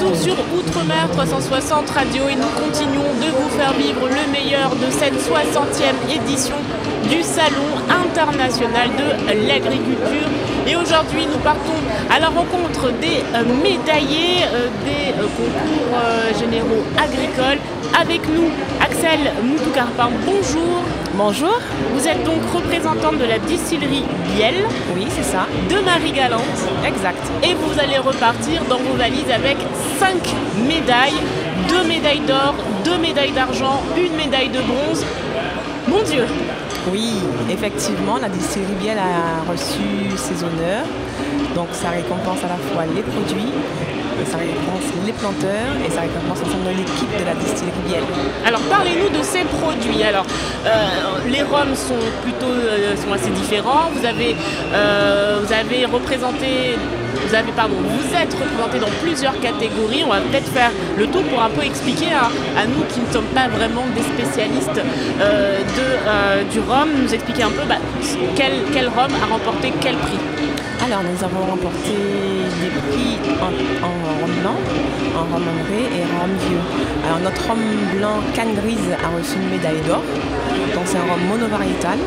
toujours sur Outre-mer 360 Radio et nous continuons de vous faire vivre le meilleur de cette 60e édition du Salon international de l'agriculture. Et aujourd'hui, nous partons à la rencontre des médaillés des concours généraux agricoles. Avec nous, Axel Moutoukarpin, bonjour. Bonjour. Vous êtes donc représentante de la distillerie Biel. Oui, c'est ça. De Marie-Galante. Exact. Et vous allez repartir dans vos valises avec 5 médailles, 2 médailles d'or, 2 médailles d'argent, 1 médaille de bronze. Mon Dieu! Oui, effectivement, la distillerie Biel a reçu ses honneurs. Donc ça récompense à la fois les produits, ça récompense les planteurs et ça récompense ensemble l'équipe de la distillerie Biel. Alors parlez-nous de ces produits. Alors les rhums sont plutôt sont assez différents. Vous êtes représenté dans plusieurs catégories. On va peut-être faire le tour pour un peu expliquer à nous qui ne sommes pas vraiment des spécialistes du rhum, nous expliquer un peu quel rhum a remporté quel prix. Alors nous avons remporté des prix en rhum blanc, en rhum ambré et en rhum vieux. Alors notre rhum blanc canne grise a reçu une médaille d'or, donc c'est un rhum monovariétal.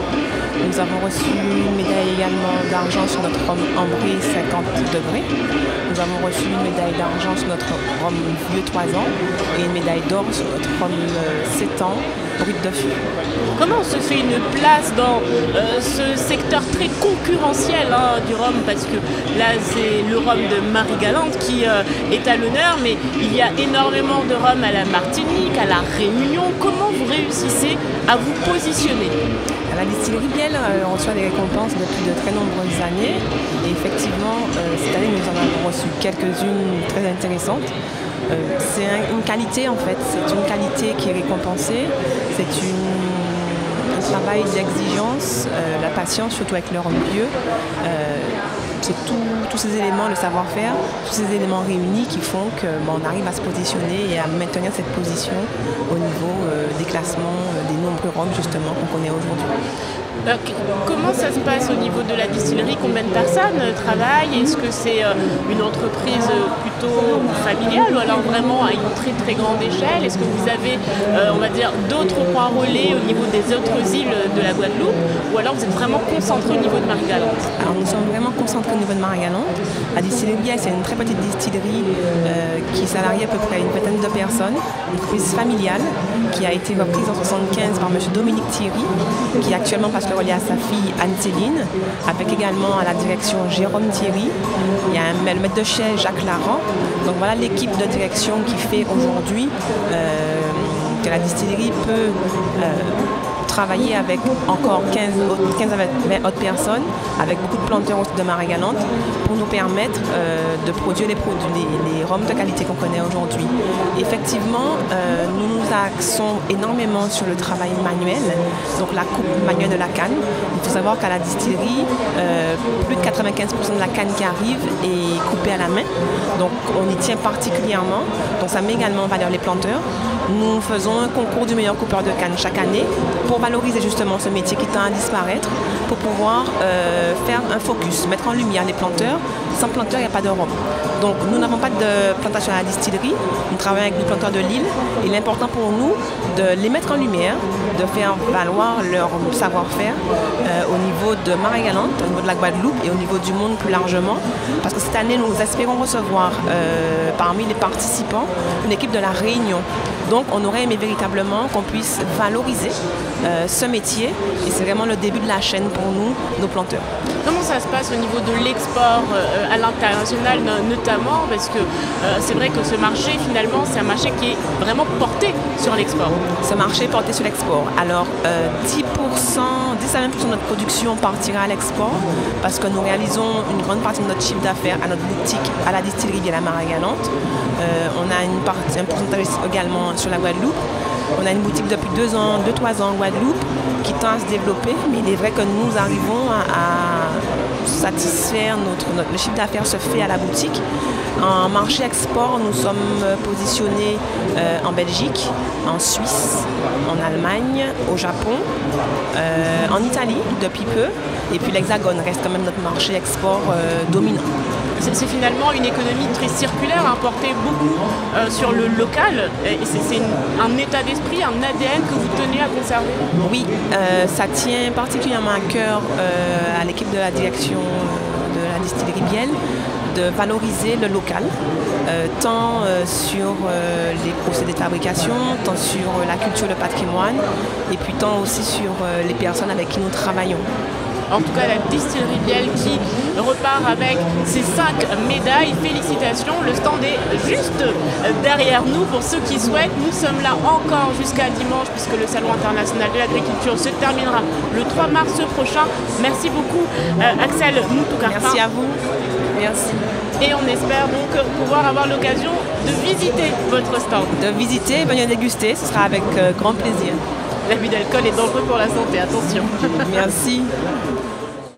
Nous avons reçu une médaille également d'argent sur notre rhum ambré 50 degrés. Nous avons reçu une médaille d'argent sur notre rhum vieux 3 ans et une médaille d'or sur notre rhum 7 ans brut de fût. Comment se fait une place dans ce secteur très concurrentiel du rhum? Parce que là, c'est le rhum de Marie-Galante qui est à l'honneur, mais il y a énormément de rhum à la Martinique, à la Réunion. Comment vous réussissez à vous positionner? À la distillerie Biel, on reçoit des récompenses depuis de très nombreuses années. Et effectivement, cette année, nous en avons reçu quelques-unes très intéressantes. C'est une qualité en fait, c'est une qualité qui est récompensée, c'est un travail d'exigence, la patience, surtout avec le rhum vieux. C'est tous ces éléments, le savoir-faire, tous ces éléments réunis qui font qu'on arrive à se positionner et à maintenir cette position au niveau des classements des nombreux rhums justement qu'on connaît aujourd'hui. Comment ça se passe au niveau de la distillerie? Combien de personnes travaillent? Est-ce que c'est une entreprise plutôt familiale ou alors vraiment à une très très grande échelle? Est-ce que vous avez, on va dire, d'autres points relais au niveau des autres îles de la Guadeloupe ou alors vous êtes vraiment concentré au niveau de Marie-Galante? Alors nous sommes vraiment concentrés au niveau de Marie-Galante. La distillerie Biel, c'est une très petite distillerie qui salarie à peu près une vingtaine de personnes, une entreprise familiale qui a été reprise en 1975 par M. Dominique Thierry, qui actuellement passe le relais à sa fille Anne-Céline, avec également à la direction Jérôme Thierry. Il y a le maître de chai Jacques Laurent. Donc voilà l'équipe de direction qui fait aujourd'hui que la distillerie peut travailler avec encore 15 à 20 autres personnes, avec beaucoup de planteurs aussi de Marie-Galante, pour nous permettre de produire les rhums de qualité qu'on connaît aujourd'hui. Effectivement, nous nous axons énormément sur le travail manuel, donc la coupe manuelle de la canne. Il faut savoir qu'à la distillerie, plus de 95% de la canne qui arrive est coupée à la main, donc on y tient particulièrement, donc ça met également en valeur les planteurs. Nous faisons un concours du meilleur coupeur de canne chaque année pour valoriser justement ce métier qui tend à disparaître, pour pouvoir faire un focus, mettre en lumière les planteurs. Sans planteurs, il n'y a pas de rhum. Donc nous n'avons pas de plantation à la distillerie, nous travaillons avec des planteurs de l'île et l'important pour nous de les mettre en lumière, de faire valoir leur savoir-faire au niveau de Marie-Galante, au niveau de la Guadeloupe et au niveau du monde plus largement, parce que cette année nous espérons recevoir parmi les participants une équipe de la Réunion. Donc on aurait aimé véritablement qu'on puisse valoriser ce métier et c'est vraiment le début de la chaîne pour nous, nos planteurs. Comment ça se passe au niveau de l'export à l'international notamment? Parce que c'est vrai que ce marché finalement c'est un marché qui est vraiment porté sur l'export. Ce marché est porté sur l'export. Alors 10 à 20% de notre production partira à l'export parce que nous réalisons une grande partie de notre chiffre d'affaires à notre boutique à la distillerie Biel à Marie-Galante. On a un pourcentage également sur la Guadeloupe. On a une boutique depuis 2-3 ans en Guadeloupe qui tend à se développer, mais il est vrai que nous arrivons à satisfaire le chiffre d'affaires se fait à la boutique. En marché export, nous sommes positionnés en Belgique, en Suisse, en Allemagne, au Japon, en Italie depuis peu, et puis l'Hexagone reste quand même notre marché export dominant. c'est finalement une économie très circulaire, portée beaucoup sur le local. Et c'est un état d'esprit, un ADN que vous tenez à conserver. Oui, ça tient particulièrement à cœur à l'équipe de la direction de la distillerie Biel de valoriser le local, tant sur les procédés de fabrication, tant sur la culture, le patrimoine, et puis tant aussi sur les personnes avec qui nous travaillons. En tout cas, la distillerie Biel qui repart avec ses 5 médailles. Félicitations. Le stand est juste derrière nous pour ceux qui souhaitent. Nous sommes là encore jusqu'à dimanche puisque le Salon international de l'agriculture se terminera le 3 mars prochain. Merci beaucoup Axel Moutoukarpin. Merci à vous. Merci. Et on espère donc pouvoir avoir l'occasion de visiter votre stand. De visiter, venir déguster, ce sera avec grand plaisir. L'abus d'alcool est dangereux pour la santé, attention. Merci.